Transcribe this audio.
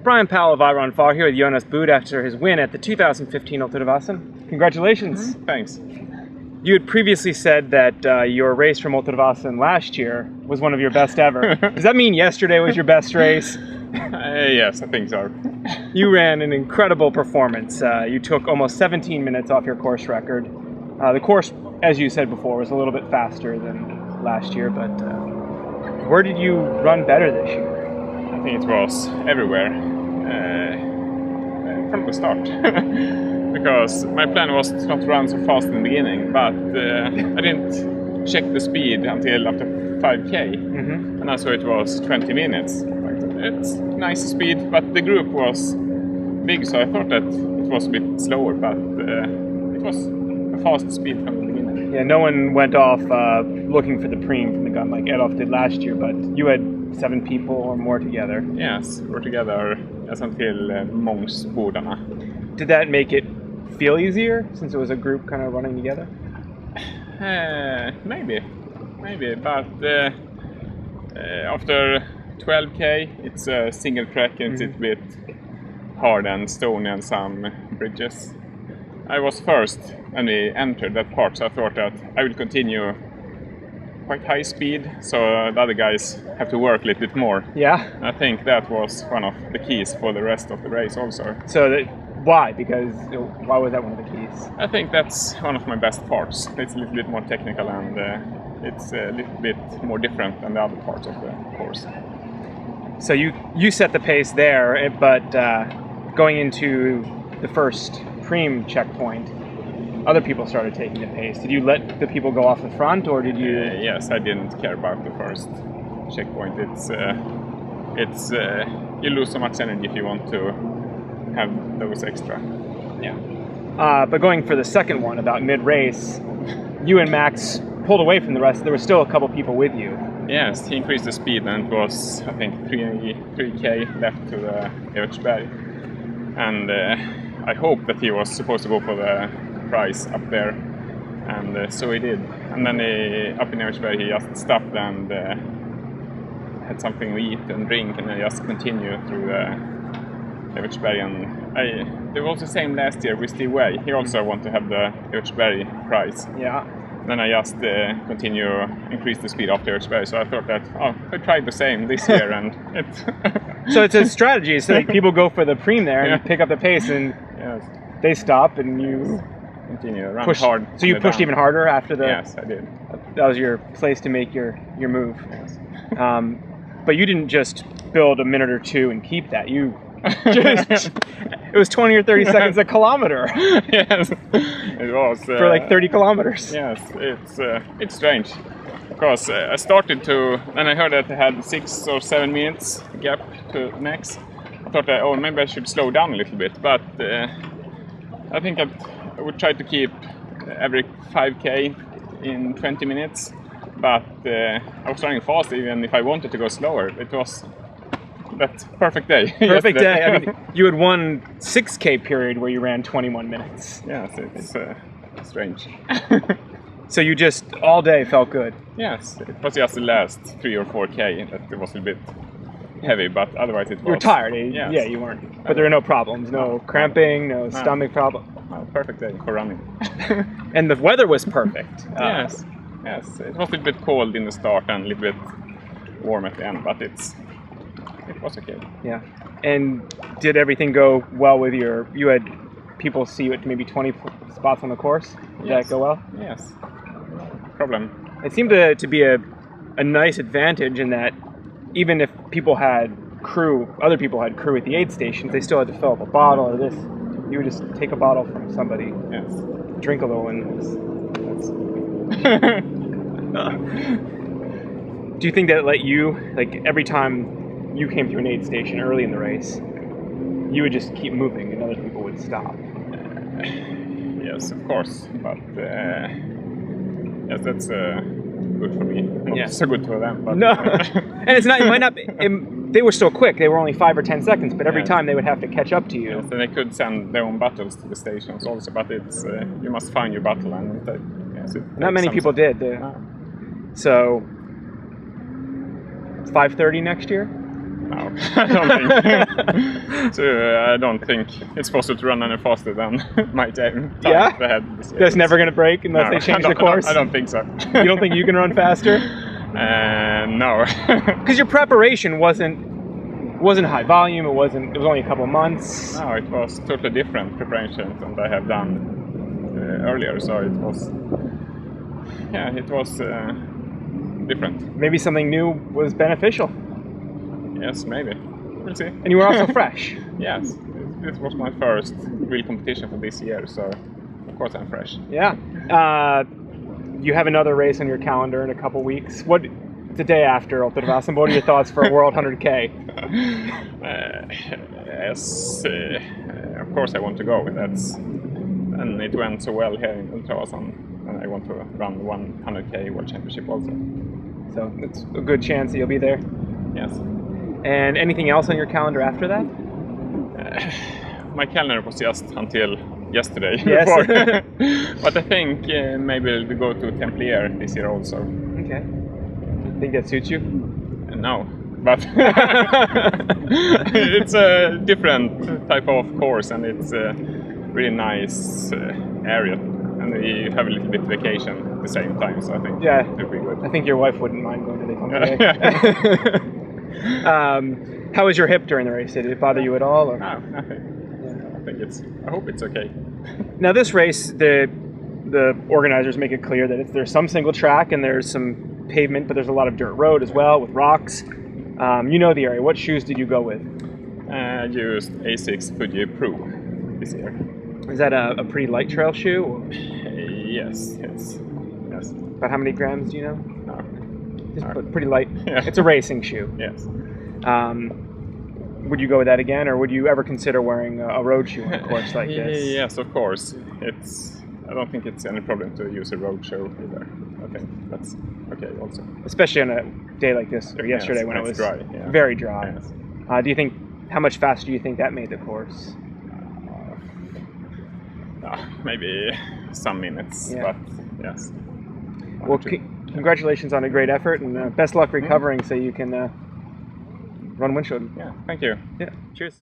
Brian Powell of Iron Far here with Jonas Buud after his win at the 2015 UltraVasan. Congratulations. Thanks. You had previously said that your race from UltraVasan last year was one of your best ever. Does that mean yesterday was your best race? Yes, I think so. You ran an incredible performance. You took almost 17 minutes off your course record. The course, as you said before, was a little bit faster than last year, but where did you run better this year? I think it was everywhere from the start. Because my plan was to not run so fast in the beginning, but I didn't check the speed until after 5k, and I saw it was 20 minutes. It's nice speed, but the group was big, so I thought that it was a bit slower, but it was a fast speed from the beginning. Yeah, no one went off looking for the preem from the gun like Edolf did last year, but you had 7 people or more together. Yes, we're together as until Mångsbodarna. Did that make it feel easier since it was a group kind of running together? Maybe, but after 12k it's a single track and it's a bit hard and stony and some bridges. I was first when we entered that part, so I thought that I will continue quite high speed, so the other guys have to work a little bit more. Yeah? I think that was one of the keys for the rest of the race also. So why? Because why was that one of the keys? I think that's one of my best parts. It's a little bit more technical and it's a little bit more different than the other parts of the course. So you set the pace there, but going into the first preem checkpoint, other people started taking the pace. Did you let the people go off the front, or did you? Yes, I didn't care about the first checkpoint. It's you lose so much energy if you want to have those extra. Yeah. But going for the second one, about mid-race, you and Max pulled away from the rest. There were still a couple people with you. Yes, he increased the speed, and it was, I think, 3k left to the Evertsberg. And I hope that he was supposed to go for the prize up there, and so he did. And then up in Evertsberg he just stopped and had something to eat and drink, and then just continued through the Evertsberg. And they were also the same last year with Steve Way. He also wanted to have the Evertsberg prize. Yeah. Then I just increase the speed after Evertsberg. So I thought that, I tried the same this year, and it. So it's a strategy. So like people go for the preem there and you pick up the pace, and they stop, and you continue run push hard. So you pushed even harder after the. Yes, I did. That was your place to make your move. Yes. But you didn't just build a minute or two and keep that. You just it was 20 or 30 seconds a kilometer. Yes, it was for like 30 kilometers. Yes, it's strange because I started to, and I heard that I had 6 or 7 minutes gap to next. I thought that, maybe I should slow down a little bit, but I think I would try to keep every 5k in 20 minutes. But I was running fast even if I wanted to go slower. It was that perfect day. Perfect day. I mean, you had one 6k period where you ran 21 minutes. Yes, it's strange. So you just all day felt good. Yes, it was just the last 3 or 4k that it was a bit heavy, but otherwise it was. You were tired. Yes. Yeah, you weren't. But there were no problems, no cramping, no stomach problem. Perfect day for running. And the weather was perfect. Yes, it was a little bit cold in the start and a little bit warm at the end, but it was okay. Yeah. And did everything go well with you had people see you at maybe 20 spots on the course? Did that go well? Yes. No problem. It seemed to be a nice advantage in that even if other people had crew at the aid stations, they still had to fill up a bottle or this. You would just take a bottle from somebody. Yes. Drink a little, and do you think that let you, like every time you came through an aid station early in the race, you would just keep moving and other people would stop? Yes, of course, but yes, that's good for me. Not so good for them. But no, and it's not. It might not. They were still quick. They were only 5 or 10 seconds, but every time they would have to catch up to you. Yes, and they could send their own bottles to the stations also, but it's you must find your bottle, and not many people did. So 5:30 next year. No, I don't think. So, I don't think it's possible to run any faster than my time ahead this year. That's never going to break unless they change the course? I don't think so. You don't think you can run faster? No. Because your preparation wasn't high volume. It was only a couple of months. No, it was totally different preparation than I have done earlier. So it was different. Maybe something new was beneficial. Yes, maybe. We'll see. And you were also fresh. Yes, this was my first real competition for this year, so of course I'm fresh. Yeah. You have another race on your calendar in a couple weeks. The day after UltraVasan, what are your thoughts for a World 100K? Yes, of course I want to go. And it went so well here in UltraVasan, and I want to run 100K World Championship also. So it's a good chance that you'll be there. Yes. And anything else on your calendar after that? My calendar was just until yesterday. Yes. But I think maybe we'll go to Templier this year also. Okay. Think that suits you? No, but it's a different type of course, and it's a really nice area, and we have a little bit vacation at the same time, so I think it'll be good. I think your wife wouldn't mind going to the Templier. How was your hip during the race? Did it bother you at all? Or? No, nothing. I hope it's okay. Now this race, the organizers make it clear that there's some single track and there's some pavement, but there's a lot of dirt road as well with rocks. You know the area. What shoes did you go with? I used A6 Fuji Pro this year. Is that a pretty light trail shoe? Or? Yes. About how many grams do you know? No. Just pretty light. Yeah. It's a racing shoe. Yes. Would you go with that again, or would you ever consider wearing a road shoe on a course like this? Yes, of course. I don't think it's any problem to use a road shoe either. I think that's okay also. Especially on a day like this, or yesterday when it was dry, very dry. Yes. How much faster do you think that made the course? Maybe some minutes, but yes. Well, congratulations on a great effort, and best luck recovering so you can run windshield. Yeah, thank you. Yeah, cheers.